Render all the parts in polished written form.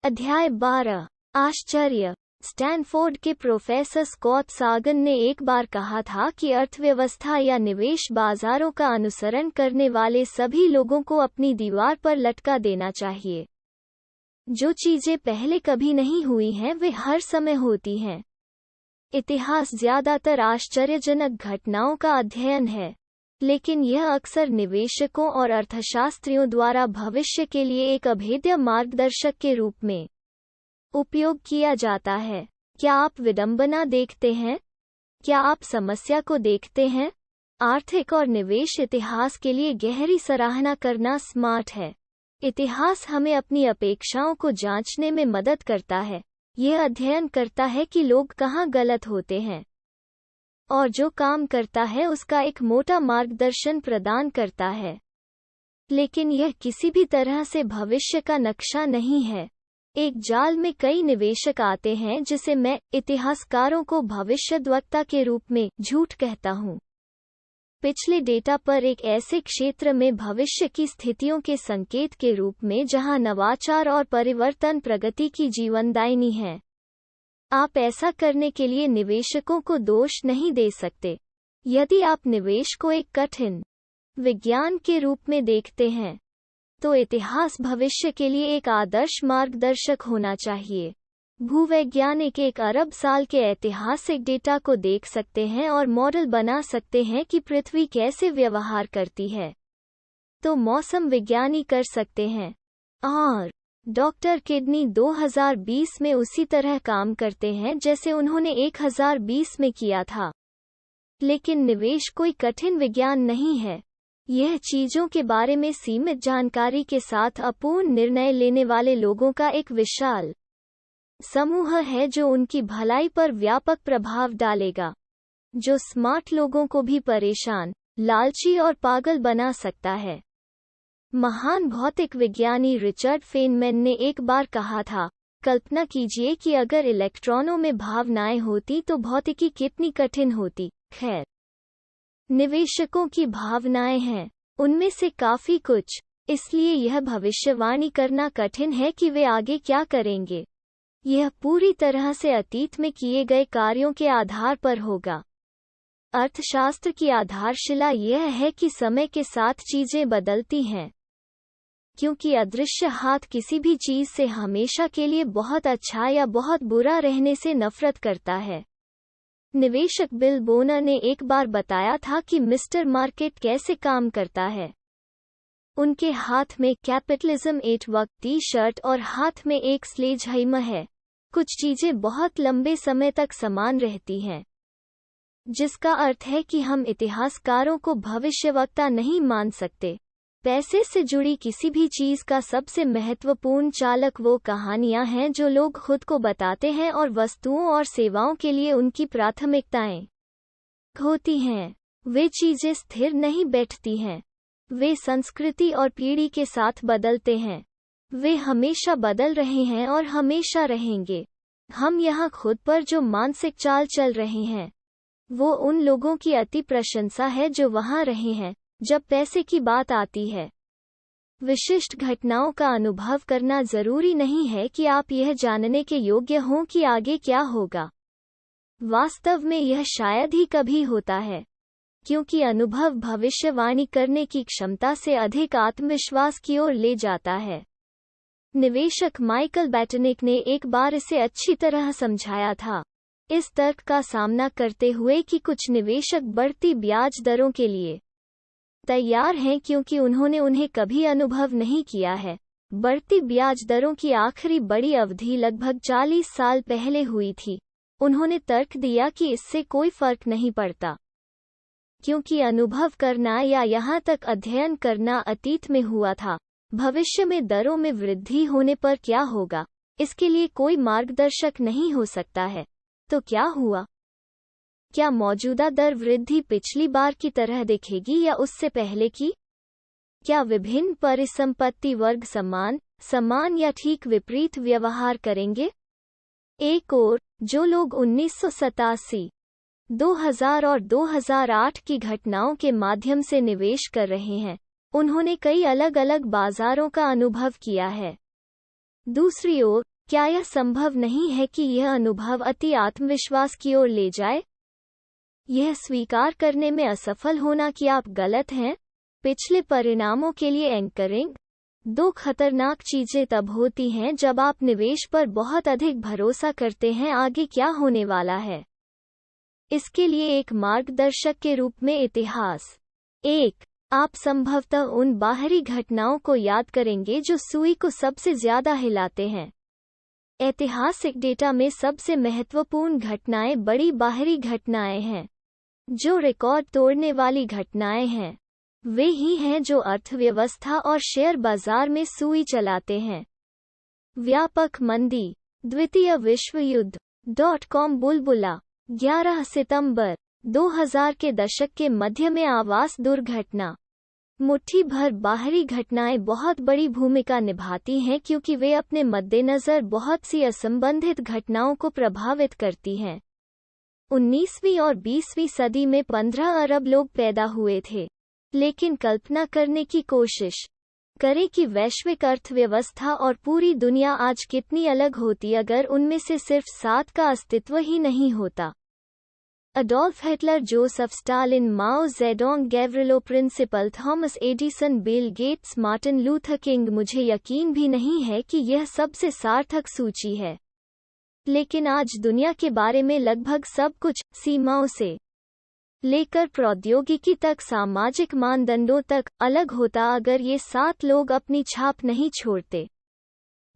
अध्याय 12 आश्चर्य। स्टैनफोर्ड के प्रोफेसर स्कॉट सागन ने एक बार कहा था कि अर्थव्यवस्था या निवेश बाजारों का अनुसरण करने वाले सभी लोगों को अपनी दीवार पर लटका देना चाहिए। जो चीजें पहले कभी नहीं हुई हैं वे हर समय होती हैं। इतिहास ज्यादातर आश्चर्यजनक घटनाओं का अध्ययन है, लेकिन यह अक्सर निवेशकों और अर्थशास्त्रियों द्वारा भविष्य के लिए एक अभेद्य मार्गदर्शक के रूप में उपयोग किया जाता है। क्या आप विडंबना देखते हैं? क्या आप समस्या को देखते हैं? आर्थिक और निवेश इतिहास के लिए गहरी सराहना करना स्मार्ट है। इतिहास हमें अपनी अपेक्षाओं को जांचने में मदद करता है। यह अध्ययन करता है कि लोग कहाँ गलत होते हैं और जो काम करता है उसका एक मोटा मार्गदर्शन प्रदान करता है। लेकिन यह किसी भी तरह से भविष्य का नक्शा नहीं है। एक जाल में कई निवेशक आते हैं जिसे मैं इतिहासकारों को भविष्यद्वक्ता के रूप में झूठ कहता हूँ। पिछले डेटा पर एक ऐसे क्षेत्र में भविष्य की स्थितियों के संकेत के रूप में जहां नवाचार और परिवर्तन प्रगति की जीवनदायिनी है। आप ऐसा करने के लिए निवेशकों को दोष नहीं दे सकते। यदि आप निवेश को एक कठिन विज्ञान के रूप में देखते हैं, तो इतिहास भविष्य के लिए एक आदर्श मार्गदर्शक होना चाहिए। भूवैज्ञानिक 1 अरब साल के ऐतिहासिक डेटा को देख सकते हैं और मॉडल बना सकते हैं कि पृथ्वी कैसे व्यवहार करती है। तो मौसम विज्ञानी कर सकते हैं, और डॉक्टर किडनी 2020 में उसी तरह काम करते हैं जैसे उन्होंने 1020 में किया था। लेकिन निवेश कोई कठिन विज्ञान नहीं है। यह चीजों के बारे में सीमित जानकारी के साथ अपूर्ण निर्णय लेने वाले लोगों का एक विशाल समूह है जो उनकी भलाई पर व्यापक प्रभाव डालेगा, जो स्मार्ट लोगों को भी परेशान, लालची और पागल बना सकता है। महान भौतिक विज्ञानी रिचर्ड फेनमैन ने एक बार कहा था, कल्पना कीजिए कि अगर इलेक्ट्रॉनों में भावनाएं होती तो भौतिकी कितनी कठिन होती। खैर, निवेशकों की भावनाएं हैं, उनमें से काफी कुछ, इसलिए यह भविष्यवाणी करना कठिन है कि वे आगे क्या करेंगे। यह पूरी तरह से अतीत में किए गए कार्यों के आधार पर होगा। अर्थशास्त्र की आधारशिला यह है कि समय के साथ चीजें बदलती हैं, क्योंकि अदृश्य हाथ किसी भी चीज से हमेशा के लिए बहुत अच्छा या बहुत बुरा रहने से नफरत करता है। निवेशक बिल बोनर ने एक बार बताया था कि मिस्टर मार्केट कैसे काम करता है। उनके हाथ में capitalism at work T shirt और हाथ में एक स्लेजहैमर है। कुछ चीजें बहुत लंबे समय तक समान रहती हैं, जिसका अर्थ है कि हम इतिहासकारों को भविष्यवक्ता नहीं मान सकते। पैसे से जुड़ी किसी भी चीज का सबसे महत्वपूर्ण चालक वो कहानियां हैं जो लोग खुद को बताते हैं और वस्तुओं और सेवाओं के लिए उनकी प्राथमिकताएं होती हैं। वे चीजें स्थिर नहीं बैठती हैं, वे संस्कृति और पीढ़ी के साथ बदलते हैं। वे हमेशा बदल रहे हैं और हमेशा रहेंगे। हम यहाँ खुद पर जो मानसिक चाल चल रहे हैं, वो उन लोगों की अति प्रशंसा है जो वहाँ रहे हैं जब पैसे की बात आती है। विशिष्ट घटनाओं का अनुभव करना जरूरी नहीं है कि आप यह जानने के योग्य हों कि आगे क्या होगा। वास्तव में यह शायद ही कभी होता है, क्योंकि अनुभव भविष्यवाणी करने की क्षमता से अधिक आत्मविश्वास की ओर ले जाता है। निवेशक माइकल बैटनिक ने एक बार इसे अच्छी तरह समझाया था, इस तर्क का सामना करते हुए कि कुछ निवेशक बढ़ती ब्याज दरों के लिए तैयार हैं क्योंकि उन्होंने उन्हें कभी अनुभव नहीं किया है। बढ़ती ब्याज दरों की आखिरी बड़ी अवधि लगभग 40 साल पहले हुई थी। उन्होंने तर्क दिया कि इससे कोई फर्क नहीं पड़ता, क्योंकि अनुभव करना या यहाँ तक अध्ययन करना अतीत में हुआ था। भविष्य में दरों में वृद्धि होने पर क्या होगा, इसके लिए कोई मार्गदर्शक नहीं हो सकता है। तो क्या हुआ? क्या मौजूदा दर वृद्धि पिछली बार की तरह दिखेगी या उससे पहले की? क्या विभिन्न परिसंपत्ति वर्ग समान या ठीक विपरीत व्यवहार करेंगे? एक और, जो लोग 1987, 2000 और 2008 की घटनाओं के माध्यम से निवेश कर रहे हैं, उन्होंने कई अलग अलग बाजारों का अनुभव किया है। दूसरी ओर, क्या यह संभव नहीं है कि यह अनुभव अति आत्मविश्वास की ओर ले जाए? यह स्वीकार करने में असफल होना कि आप गलत हैं? पिछले परिणामों के लिए एंकरिंग। दो खतरनाक चीजें तब होती हैं जब आप निवेश पर बहुत अधिक भरोसा करते हैं आगे क्या होने वाला है। इसके लिए एक मार्गदर्शक के रूप में इतिहास। 1. आप संभवतः उन बाहरी घटनाओं को याद करेंगे जो सुई को सबसे ज्यादा हिलाते हैं। ऐतिहासिक डेटा में सबसे महत्वपूर्ण घटनाएं बड़ी बाहरी घटनाएं हैं। जो रिकॉर्ड तोड़ने वाली घटनाएं हैं वे ही हैं जो अर्थव्यवस्था और शेयर बाजार में सुई चलाते हैं। व्यापक मंदी। द्वितीय विश्व युद्ध। .com बुलबुला। 11 सितंबर 2000 के दशक के मध्य में आवास दुर्घटना। मुट्ठी भर बाहरी घटनाएं बहुत बड़ी भूमिका निभाती हैं क्योंकि वे अपने मद्देनज़र बहुत सी असंबंधित घटनाओं को प्रभावित करती हैं। 19वीं और 20वीं सदी में 15 अरब लोग पैदा हुए थे। लेकिन कल्पना करने की कोशिश करें कि वैश्विक अर्थव्यवस्था और पूरी दुनिया आज कितनी अलग होती अगर उनमें से सिर्फ 7 का अस्तित्व ही नहीं होता। Adolf Hitler, Joseph Stalin, Mao Zedong, Gavrilo Princip, Thomas Edison, Bill Gates, Martin Luther King. मुझे यकीन भी नहीं है कि यह सबसे सार्थक सूची है, लेकिन आज दुनिया के बारे में लगभग सब कुछ, सीमाओं से लेकर प्रौद्योगिकी तक, सामाजिक मानदंडों तक, अलग होता अगर ये 7 लोग अपनी छाप नहीं छोड़ते।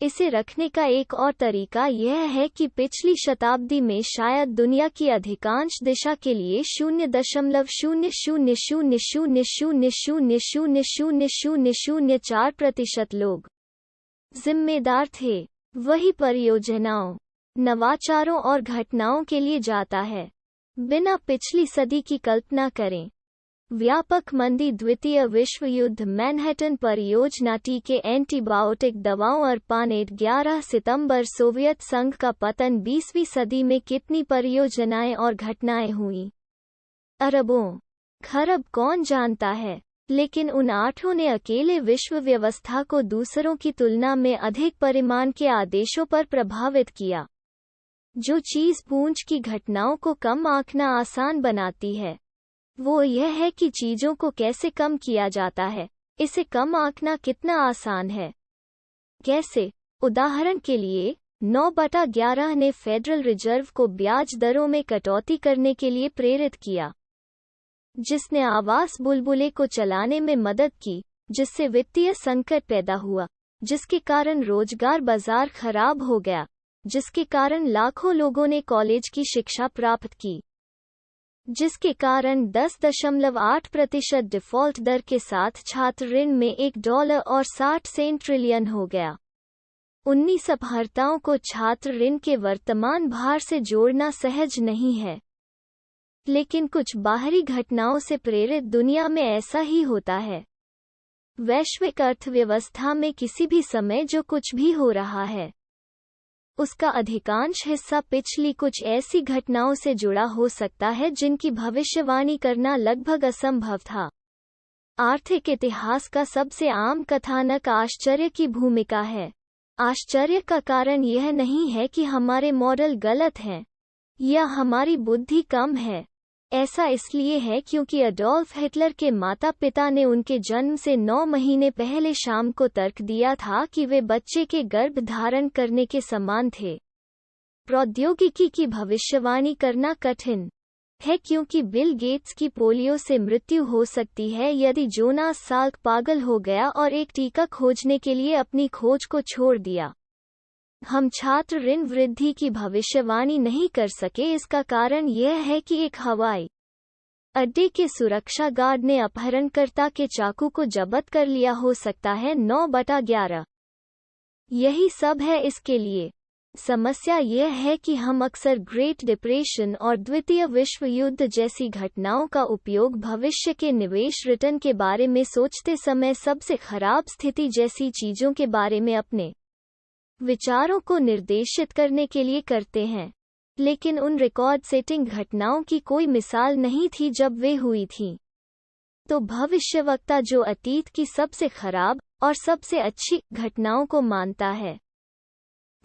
इसे रखने का एक और तरीका यह है कि पिछली शताब्दी में शायद दुनिया की अधिकांश दिशा के लिए 0.000000000004% लोग जिम्मेदार थे। वही परियोजनाओं, नवाचारों और घटनाओं के लिए जाता है। बिना पिछली सदी की कल्पना करें। व्यापक मंदी। द्वितीय विश्व युद्ध। मैनहट्टन परियोजना। टीके, एंटीबायोटिक दवाओं। अर्पानेट। 11 सितंबर सोवियत संघ का पतन। 20वीं सदी में कितनी परियोजनाएं और घटनाएं हुई? अरबों खरब कौन जानता है, लेकिन उन 8 ने अकेले विश्व व्यवस्था को दूसरों की तुलना में अधिक परिमाण के आदेशों पर प्रभावित किया। जो चीज पूंज की घटनाओं को कम आंकना आसान बनाती है वो यह है कि चीजों को कैसे कम किया जाता है। इसे कम आंकना कितना आसान है? कैसे? उदाहरण के लिए 9/11 ने फेडरल रिजर्व को ब्याज दरों में कटौती करने के लिए प्रेरित किया, जिसने आवास बुलबुले को चलाने में मदद की, जिससे वित्तीय संकट पैदा हुआ, जिसके कारण रोजगार बाजार खराब हो गया, जिसके कारण लाखों लोगों ने कॉलेज की शिक्षा प्राप्त की, जिसके कारण 10.8% डिफ़ॉल्ट दर के साथ छात्र ऋण में $1.60 ट्रिलियन हो गया। 19 अपहर्ताओं को छात्र ऋण के वर्तमान भार से जोड़ना सहज नहीं है, लेकिन कुछ बाहरी घटनाओं से प्रेरित दुनिया में ऐसा ही होता है। वैश्विक अर्थव्यवस्था में किसी भी समय जो कुछ भी हो रहा है उसका अधिकांश हिस्सा पिछली कुछ ऐसी घटनाओं से जुड़ा हो सकता है जिनकी भविष्यवाणी करना लगभग असंभव था। आर्थिक इतिहास का सबसे आम कथानक आश्चर्य की भूमिका है। आश्चर्य का कारण यह नहीं है कि हमारे मॉडल गलत हैं या हमारी बुद्धि कम है। ऐसा इसलिए है क्योंकि अडोल्फ हिटलर के माता पिता ने उनके जन्म से 9 महीने पहले शाम को तर्क दिया था कि वे बच्चे के गर्भ धारण करने के समान थे। प्रौद्योगिकी की भविष्यवाणी करना कठिन है क्योंकि बिल गेट्स की पोलियो से मृत्यु हो सकती है यदि जोनास साल्क पागल हो गया और एक टीका खोजने के लिए अपनी खोज को छोड़ दिया। हम छात्र ऋण वृद्धि की भविष्यवाणी नहीं कर सके। इसका कारण यह है कि एक हवाई अड्डे के सुरक्षा गार्ड ने अपहरणकर्ता के चाकू को जब्त कर लिया हो सकता है। 9/11 यही सब है। इसके लिए समस्या यह है कि हम अक्सर ग्रेट डिप्रेशन और द्वितीय विश्व युद्ध जैसी घटनाओं का उपयोग भविष्य के निवेश रिटर्न के बारे में सोचते समय सबसे खराब स्थिति जैसी चीजों के बारे में अपने विचारों को निर्देशित करने के लिए करते हैं, लेकिन उन रिकॉर्ड सेटिंग घटनाओं की कोई मिसाल नहीं थी जब वे हुई थीं। तो भविष्यवक्ता जो अतीत की सबसे खराब और सबसे अच्छी घटनाओं को मानता है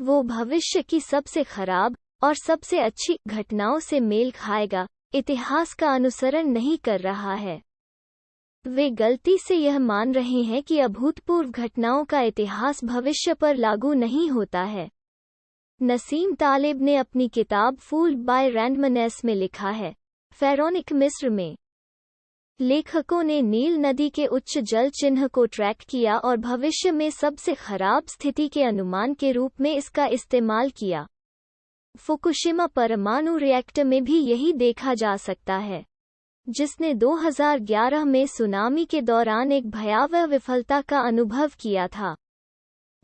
वो भविष्य की सबसे खराब और सबसे अच्छी घटनाओं से मेल खाएगा, इतिहास का अनुसरण नहीं कर रहा है। वे गलती से यह मान रहे हैं कि अभूतपूर्व घटनाओं का इतिहास भविष्य पर लागू नहीं होता है। नसीम तालिब ने अपनी किताब फूल्ड बाय रैंडमनेस में लिखा है, फेरोनिक मिस्र में लेखकों ने नील नदी के उच्च जल चिन्ह को ट्रैक किया और भविष्य में सबसे खराब स्थिति के अनुमान के रूप में इसका इस्तेमाल किया। फुकुशिमा परमाणु रिएक्टर में भी यही देखा जा सकता है, जिसने 2011 में सुनामी के दौरान एक भयावह विफलता का अनुभव किया था।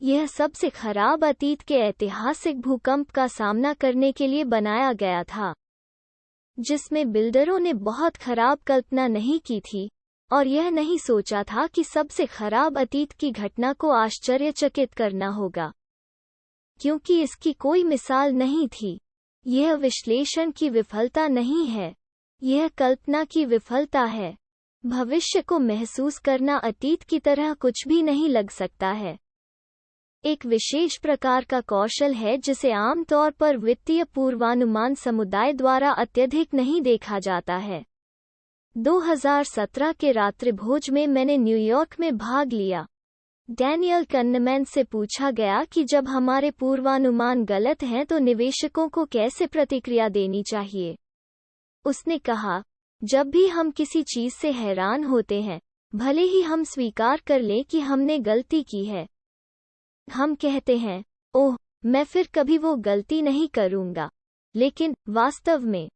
यह सबसे खराब अतीत के ऐतिहासिक भूकंप का सामना करने के लिए बनाया गया था, जिसमें बिल्डरों ने बहुत खराब कल्पना नहीं की थी और यह नहीं सोचा था कि सबसे खराब अतीत की घटना को आश्चर्यचकित करना होगा, क्योंकि इसकी कोई मिसाल नहीं थी। यह विश्लेषण की विफलता नहीं है, यह कल्पना की विफलता है। भविष्य को महसूस करना अतीत की तरह कुछ भी नहीं लग सकता है। एक विशेष प्रकार का कौशल है जिसे आमतौर पर वित्तीय पूर्वानुमान समुदाय द्वारा अत्यधिक नहीं देखा जाता है। 2017 के रात्रिभोज में मैंने न्यूयॉर्क में भाग लिया। डैनियल कन्नमैन से पूछा गया कि जब हमारे पूर्वानुमान गलत हैं तो निवेशकों को कैसे प्रतिक्रिया देनी चाहिए। उसने कहा, जब भी हम किसी चीज से हैरान होते हैं, भले ही हम स्वीकार कर लें कि हमने गलती की है, हम कहते हैं, ओह, मैं फिर कभी वो गलती नहीं करूंगा। लेकिन वास्तव में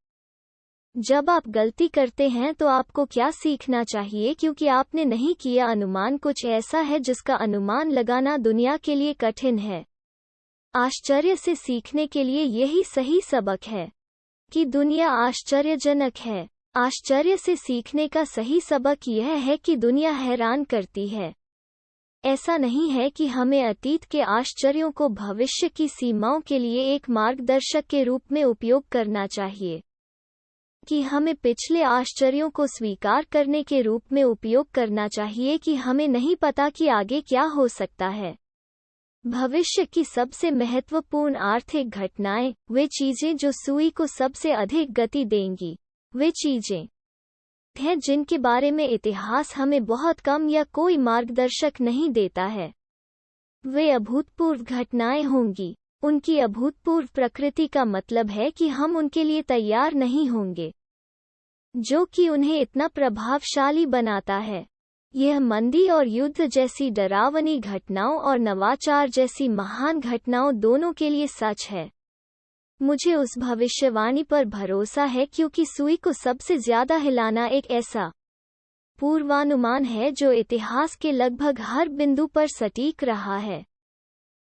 जब आप गलती करते हैं तो आपको क्या सीखना चाहिए, क्योंकि आपने नहीं किया अनुमान कुछ ऐसा है जिसका अनुमान लगाना दुनिया के लिए कठिन है। आश्चर्य से सीखने के लिए यही सही सबक है कि दुनिया आश्चर्यजनक है। आश्चर्य से सीखने का सही सबक यह है कि दुनिया हैरान करती है। ऐसा नहीं है कि हमें अतीत के आश्चर्यों को भविष्य की सीमाओं के लिए एक मार्गदर्शक के रूप में उपयोग करना चाहिए, कि हमें पिछले आश्चर्यों को स्वीकार करने के रूप में उपयोग करना चाहिए कि हमें नहीं पता कि आगे क्या हो सकता है। भविष्य की सबसे महत्वपूर्ण आर्थिक घटनाएं, वे चीजें जो सुई को सबसे अधिक गति देंगी, वे चीजें हैं जिनके बारे में इतिहास हमें बहुत कम या कोई मार्गदर्शक नहीं देता है। वे अभूतपूर्व घटनाएं होंगी। उनकी अभूतपूर्व प्रकृति का मतलब है कि हम उनके लिए तैयार नहीं होंगे, जो कि उन्हें इतना प्रभावशाली बनाता है। यह मंदी और युद्ध जैसी डरावनी घटनाओं और नवाचार जैसी महान घटनाओं दोनों के लिए सच है। मुझे उस भविष्यवाणी पर भरोसा है क्योंकि सुई को सबसे ज्यादा हिलाना एक ऐसा पूर्वानुमान है जो इतिहास के लगभग हर बिंदु पर सटीक रहा है।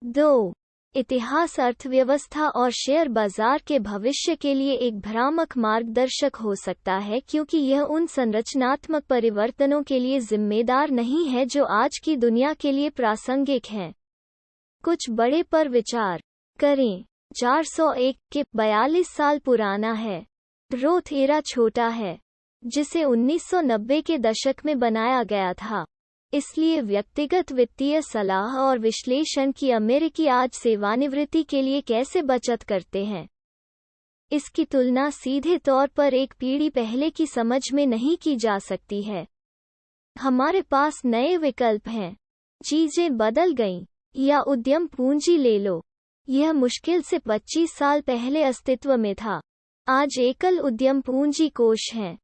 2. इतिहास अर्थव्यवस्था और शेयर बाजार के भविष्य के लिए एक भ्रामक मार्गदर्शक हो सकता है, क्योंकि यह उन संरचनात्मक परिवर्तनों के लिए जिम्मेदार नहीं है जो आज की दुनिया के लिए प्रासंगिक हैं। कुछ बड़े पर विचार करें। 401 के 42 साल पुराना है। ग्रोथ एरा छोटा है, जिसे 1990 के दशक में बनाया गया था। इसलिए व्यक्तिगत वित्तीय सलाह और विश्लेषण की अमेरिकी आज सेवानिवृत्ति के लिए कैसे बचत करते हैं, इसकी तुलना सीधे तौर पर एक पीढ़ी पहले की समझ में नहीं की जा सकती है। हमारे पास नए विकल्प हैं। चीजें बदल गईं। या उद्यम पूंजी ले लो। यह मुश्किल से 25 साल पहले अस्तित्व में था। आज एकल उद्यम पूंजी कोष हैं,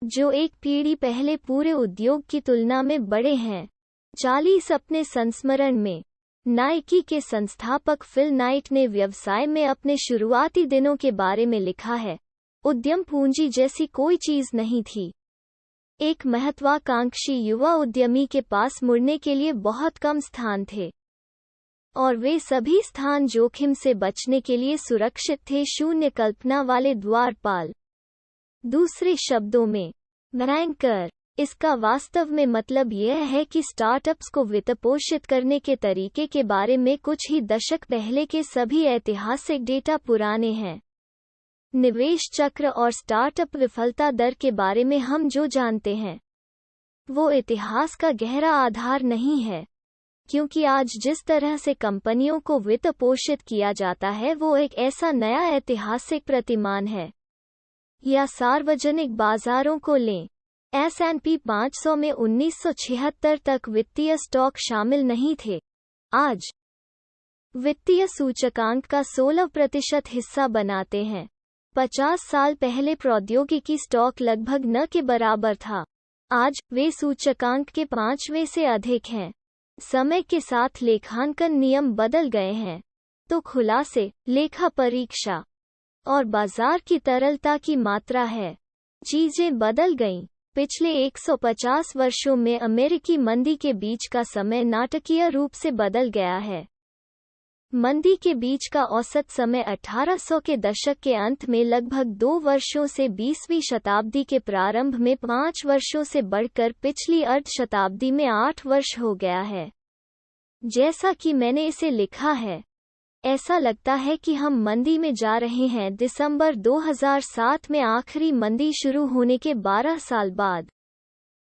जो एक पीढ़ी पहले पूरे उद्योग की तुलना में बड़े हैं। 40 अपने संस्मरण में नाइकी के संस्थापक फिल नाइट ने व्यवसाय में अपने शुरुआती दिनों के बारे में लिखा है, उद्यम पूंजी जैसी कोई चीज नहीं थी। एक महत्वाकांक्षी युवा उद्यमी के पास मुड़ने के लिए बहुत कम स्थान थे, और वे सभी स्थान जोखिम से बचने के लिए सुरक्षित थे, शून्य कल्पना वाले द्वारपाल। दूसरे शब्दों में, बैंकर। इसका वास्तव में मतलब यह है कि स्टार्टअप्स को वित्तपोषित करने के तरीके के बारे में कुछ ही दशक पहले के सभी ऐतिहासिक डेटा पुराने हैं। निवेश चक्र और स्टार्टअप विफलता दर के बारे में हम जो जानते हैं, वो इतिहास का गहरा आधार नहीं है। क्योंकि आज जिस तरह से कंपनियों को वित्त पोषित किया जाता है वो एक ऐसा नया ऐतिहासिक प्रतिमान है। या सार्वजनिक बाजारों को लें, S&P 500 में 1976 तक वित्तीय स्टॉक शामिल नहीं थे। आज वित्तीय सूचकांक का 16% हिस्सा बनाते हैं। 50 साल पहले प्रौद्योगिकी स्टॉक लगभग न के बराबर था। आज वे सूचकांक के 5वें से अधिक हैं। समय के साथ लेखांकन नियम बदल गए हैं, तो खुलासे, लेखा परीक्षा और बाजार की तरलता की मात्रा है। चीजें बदल गईं। पिछले 150 वर्षों में अमेरिकी मंदी के बीच का समय नाटकीय रूप से बदल गया है। मंदी के बीच का औसत समय 1800 के दशक के अंत में लगभग 2 वर्षों से 20वीं शताब्दी के प्रारंभ में 5 वर्षों से बढ़कर पिछली अर्ध शताब्दी में 8 वर्ष हो गया है। जैसा कि मैंने इसे लिखा है, ऐसा लगता है कि हम मंदी में जा रहे हैं। दिसंबर 2007 में आखिरी मंदी शुरू होने के 12 साल बाद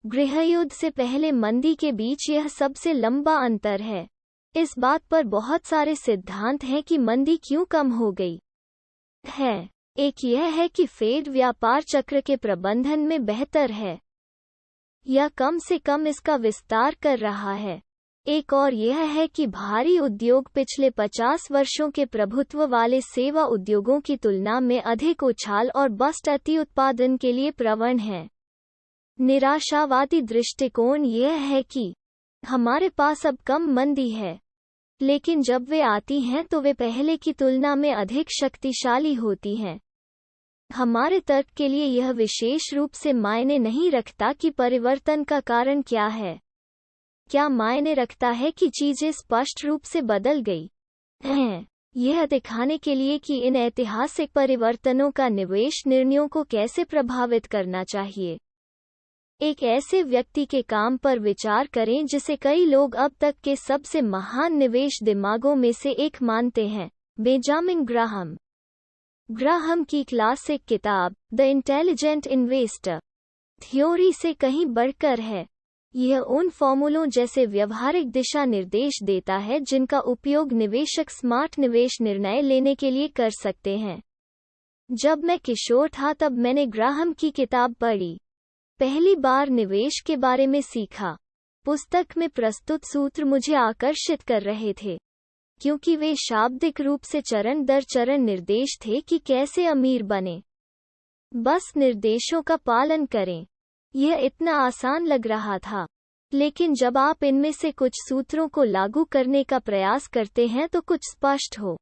गृहयुद्ध से पहले मंदी के बीच यह सबसे लंबा अंतर है। इस बात पर बहुत सारे सिद्धांत हैं कि मंदी क्यों कम हो गई है। एक यह है कि फेड व्यापार चक्र के प्रबंधन में बेहतर है या कम से कम इसका विस्तार कर रहा है। एक और यह है कि भारी उद्योग पिछले 50 वर्षों के प्रभुत्व वाले सेवा उद्योगों की तुलना में अधिक उछाल और बस्ट अति उत्पादन के लिए प्रवण हैं। निराशावादी दृष्टिकोण यह है कि हमारे पास अब कम मंदी है, लेकिन जब वे आती हैं तो वे पहले की तुलना में अधिक शक्तिशाली होती हैं। हमारे तर्क के लिए यह विशेष रूप से मायने नहीं रखता कि परिवर्तन का कारण क्या है। क्या मायने रखता है कि चीजें स्पष्ट रूप से बदल गई हैं, यह दिखाने के लिए कि इन ऐतिहासिक परिवर्तनों का निवेश निर्णयों को कैसे प्रभावित करना चाहिए। एक ऐसे व्यक्ति के काम पर विचार करें जिसे कई लोग अब तक के सबसे महान निवेश दिमागों में से एक मानते हैं, बेंजामिन ग्राहम। ग्राहम की क्लासिक किताब द इंटेलिजेंट इन्वेस्टर थ्योरी से कहीं बढ़कर है। यह उन फॉर्मूलों जैसे व्यवहारिक दिशा निर्देश देता है जिनका उपयोग निवेशक स्मार्ट निवेश निर्णय लेने के लिए कर सकते हैं। जब मैं किशोर था तब मैंने ग्राहम की किताब पढ़ी। पहली बार निवेश के बारे में सीखा। पुस्तक में प्रस्तुत सूत्र मुझे आकर्षित कर रहे थे, क्योंकि वे शाब्दिक रूप से चरण दर चरण निर्देश थे कि कैसे अमीर बने। बस निर्देशों का पालन करें। यह इतना आसान लग रहा था, लेकिन जब आप इनमें से कुछ सूत्रों को लागू करने का प्रयास करते हैं तो कुछ स्पष्ट हो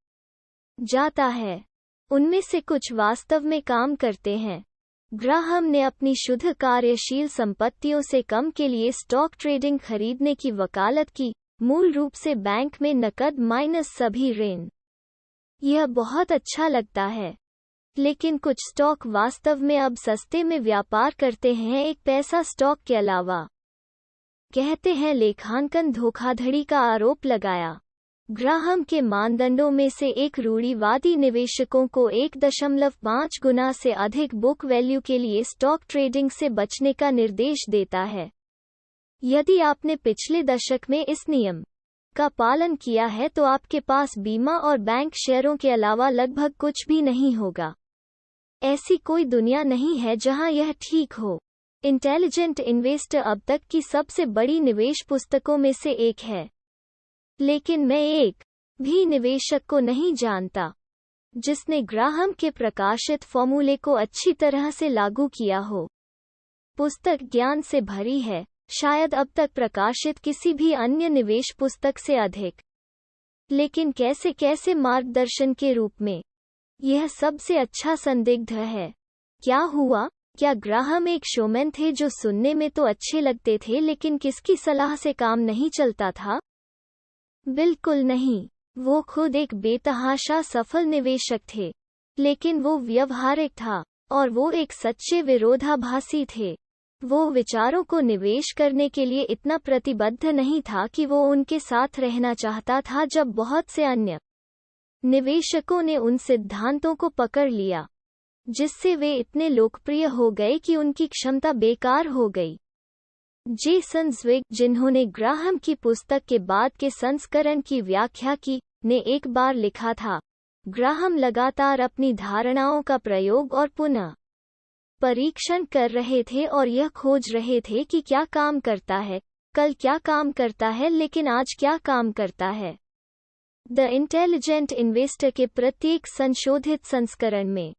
जाता है। उनमें से कुछ वास्तव में काम करते हैं। ग्राहम ने अपनी शुद्ध कार्यशील संपत्तियों से कम के लिए स्टॉक ट्रेडिंग खरीदने की वकालत की, मूल रूप से बैंक में नकद माइनस सभी ऋण। यह बहुत अच्छा लगता है, लेकिन कुछ स्टॉक वास्तव में अब सस्ते में व्यापार करते हैं एक पैसा स्टॉक के अलावा। कहते हैं लेखांकन धोखाधड़ी का आरोप लगाया। ग्राहम के मानदंडों में से एक रूढ़िवादी निवेशकों को 1.5 गुना से अधिक बुक वैल्यू के लिए स्टॉक ट्रेडिंग से बचने का निर्देश देता है। यदि आपने पिछले दशक में इस नियम का पालन किया है तो आपके पास बीमा और बैंक शेयरों के अलावा लगभग कुछ भी नहीं होगा। ऐसी कोई दुनिया नहीं है जहां यह ठीक हो। इंटेलिजेंट इन्वेस्टर अब तक की सबसे बड़ी निवेश पुस्तकों में से एक है, लेकिन मैं एक भी निवेशक को नहीं जानता जिसने ग्राहम के प्रकाशित फॉर्मूले को अच्छी तरह से लागू किया हो। पुस्तक ज्ञान से भरी है, शायद अब तक प्रकाशित किसी भी अन्य निवेश पुस्तक से अधिक, लेकिन कैसे कैसे मार्गदर्शन के रूप में यह सबसे अच्छा संदिग्ध है। क्या हुआ? क्या ग्राहम एक शोमैन थे जो सुनने में तो अच्छे लगते थे लेकिन किसकी सलाह से काम नहीं चलता था? बिल्कुल नहीं। वो खुद एक बेतहाशा सफल निवेशक थे, लेकिन वो व्यवहारिक था और वो एक सच्चे विरोधाभासी थे। वो विचारों को निवेश करने के लिए इतना प्रतिबद्ध नहीं था कि वो उनके साथ रहना चाहता था जब बहुत से अन्य निवेशकों ने उन सिद्धांतों को पकड़ लिया, जिससे वे इतने लोकप्रिय हो गए कि उनकी क्षमता बेकार हो गई। जेसन ज़्विग, जिन्होंने ग्राहम की पुस्तक के बाद के संस्करण की व्याख्या की, ने एक बार लिखा था, ग्राहम लगातार अपनी धारणाओं का प्रयोग और पुनः परीक्षण कर रहे थे और यह खोज रहे थे कि क्या काम करता है, कल क्या काम करता है, लेकिन आज क्या काम करता है। द इंटेलिजेंट इन्वेस्टर के प्रत्येक संशोधित संस्करण में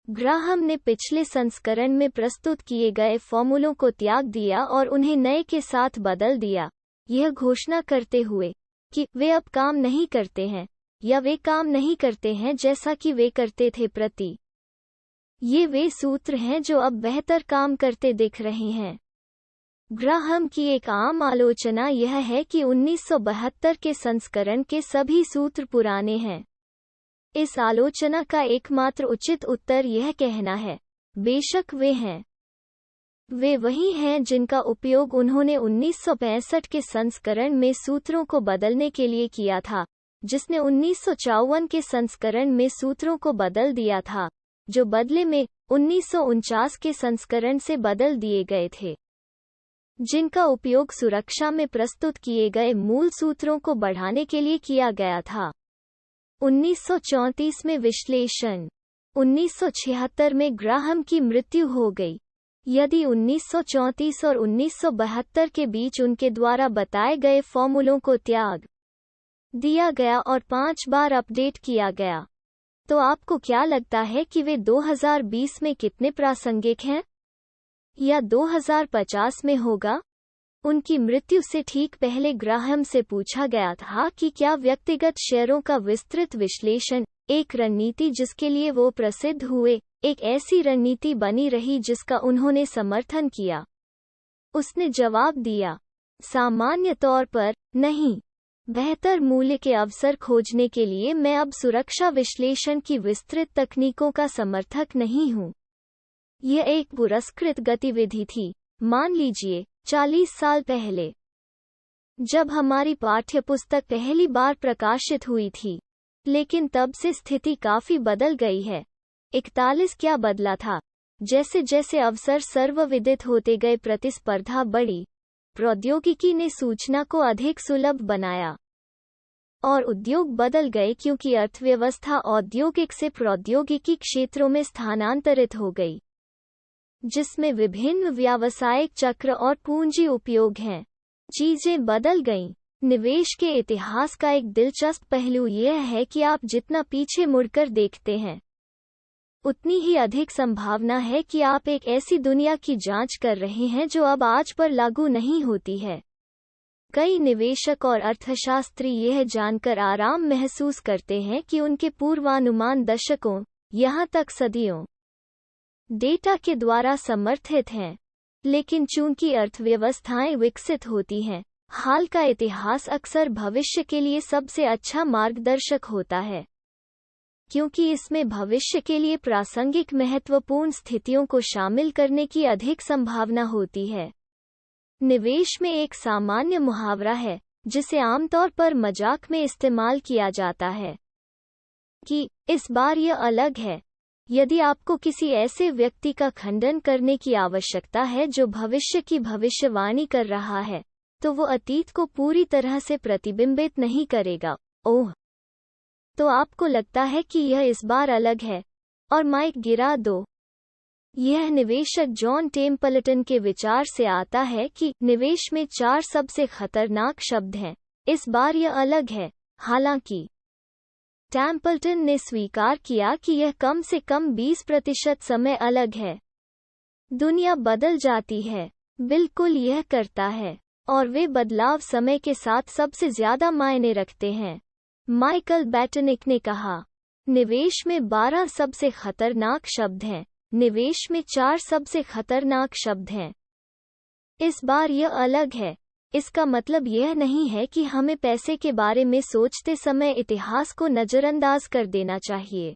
ग्राहम ने पिछले संस्करण में प्रस्तुत किए गए फॉर्मूलों को त्याग दिया और उन्हें नए के साथ बदल दिया, यह घोषणा करते हुए कि वे अब काम नहीं करते हैं या वे काम नहीं करते हैं जैसा कि वे करते थे। ये वे सूत्र हैं जो अब बेहतर काम करते दिख रहे हैं। ग्राहम की एक आम आलोचना यह है कि 1972 के संस्करण के सभी सूत्र पुराने हैं। इस आलोचना का एकमात्र उचित उत्तर यह कहना है, बेशक वे हैं। वे वही हैं जिनका उपयोग उन्होंने 1965 के संस्करण में सूत्रों को बदलने के लिए किया था, जिसने 1954 के संस्करण में सूत्रों को बदल दिया था, जो बदले में 1949 के संस्करण से बदल दिए गए थे, जिनका उपयोग सुरक्षा में प्रस्तुत किए गए मूल सूत्रों को बढ़ाने के लिए किया गया था। 1934 में विश्लेषण। 1976 में ग्राहम की मृत्यु हो गई। यदि 1934 और 1972 के बीच उनके द्वारा बताए गए फॉर्मूलों को त्याग दिया गया और 5 बार अपडेट किया गया, तो आपको क्या लगता है कि वे 2020 में कितने प्रासंगिक हैं? या 2050 में होगा? उनकी मृत्यु से ठीक पहले ग्राहम से पूछा गया था कि क्या व्यक्तिगत शेयरों का विस्तृत विश्लेषण, एक रणनीति जिसके लिए वो प्रसिद्ध हुए, एक ऐसी रणनीति बनी रही जिसका उन्होंने समर्थन किया। उसने जवाब दिया, सामान्य तौर पर नहीं। बेहतर मूल्य के अवसर खोजने के लिए मैं अब सुरक्षा विश्लेषण की विस्तृत तकनीकों का समर्थक नहीं हूँ। यह एक पुरस्कृत गतिविधि थी। मान लीजिए 40 साल पहले, जब हमारी पाठ्यपुस्तक पहली बार प्रकाशित हुई थी, लेकिन तब से स्थिति काफी बदल गई है। 41 क्या बदला था? जैसे जैसे अवसर सर्वविदित होते गए, प्रतिस्पर्धा बढ़ी, प्रौद्योगिकी ने सूचना को अधिक सुलभ बनाया और उद्योग बदल गए क्योंकि अर्थव्यवस्था औद्योगिक से प्रौद्योगिकी क्षेत्रों में स्थानांतरित हो गई, जिसमें विभिन्न व्यावसायिक चक्र और पूंजी उपयोग हैं। चीजें बदल गईं। निवेश के इतिहास का एक दिलचस्प पहलू यह है कि आप जितना पीछे मुड़कर देखते हैं, उतनी ही अधिक संभावना है कि आप एक ऐसी दुनिया की जांच कर रहे हैं जो अब आज पर लागू नहीं होती है। कई निवेशक और अर्थशास्त्री यह जानकर आराम महसूस करते हैं कि उनके पूर्वानुमान दशकों, यहाँ तक सदियों, डेटा के द्वारा समर्थित हैं। लेकिन चूंकि अर्थव्यवस्थाएं विकसित होती हैं, हाल का इतिहास अक्सर भविष्य के लिए सबसे अच्छा मार्गदर्शक होता है, क्योंकि इसमें भविष्य के लिए प्रासंगिक महत्वपूर्ण स्थितियों को शामिल करने की अधिक संभावना होती है। निवेश में एक सामान्य मुहावरा है, जिसे आमतौर पर मजाक में इस्तेमाल किया जाता है, कि इस बार यह अलग है। यदि आपको किसी ऐसे व्यक्ति का खंडन करने की आवश्यकता है जो भविष्य की भविष्यवाणी कर रहा है, तो वो अतीत को पूरी तरह से प्रतिबिंबित नहीं करेगा। ओह, तो आपको लगता है कि यह इस बार अलग है, और माइक गिरा दो। यह निवेशक जॉन टेम्पल्टन के विचार से आता है कि निवेश में 4 सबसे खतरनाक शब्द हैं। इस बार यह अलग है। हालांकि टेम्पल्टन ने स्वीकार किया कि यह कम से कम 20% समय अलग है। दुनिया बदल जाती है, बिल्कुल यह करता है, और वे बदलाव समय के साथ सबसे ज्यादा मायने रखते हैं। माइकल बैटनिक ने कहा, निवेश में 12 सबसे खतरनाक शब्द हैं, निवेश में 4 सबसे खतरनाक शब्द हैं। इस बार यह अलग है। इसका मतलब यह नहीं है कि हमें पैसे के बारे में सोचते समय इतिहास को नजरअंदाज कर देना चाहिए,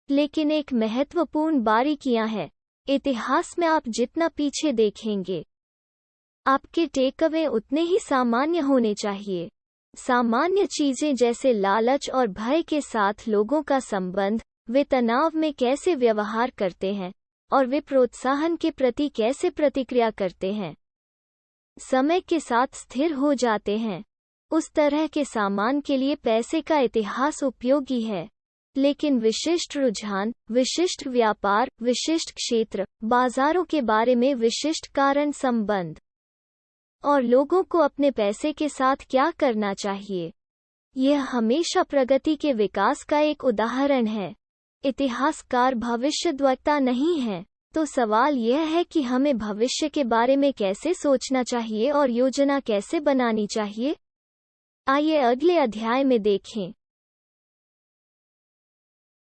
लेकिन एक महत्वपूर्ण बारीकियां हैं। इतिहास में आप जितना पीछे देखेंगे, आपके टेकअवे उतने ही सामान्य होने चाहिए। सामान्य चीजें जैसे लालच और भय के साथ लोगों का संबंध, वे तनाव में कैसे व्यवहार करते हैं, और वे प्रोत्साहन के प्रति कैसे प्रतिक्रिया करते हैं। समय के साथ स्थिर हो जाते हैं। उस तरह के सामान के लिए पैसे का इतिहास उपयोगी है, लेकिन विशिष्ट रुझान, विशिष्ट व्यापार, विशिष्ट क्षेत्र, बाजारों के बारे में विशिष्ट कारण संबंध और लोगों को अपने पैसे के साथ क्या करना चाहिए, यह हमेशा प्रगति के विकास का एक उदाहरण है। इतिहासकार भविष्यद्वक्ता नहीं है, तो सवाल यह है कि हमें भविष्य के बारे में कैसे सोचना चाहिए और योजना कैसे बनानी चाहिए। आइए अगले अध्याय में देखें।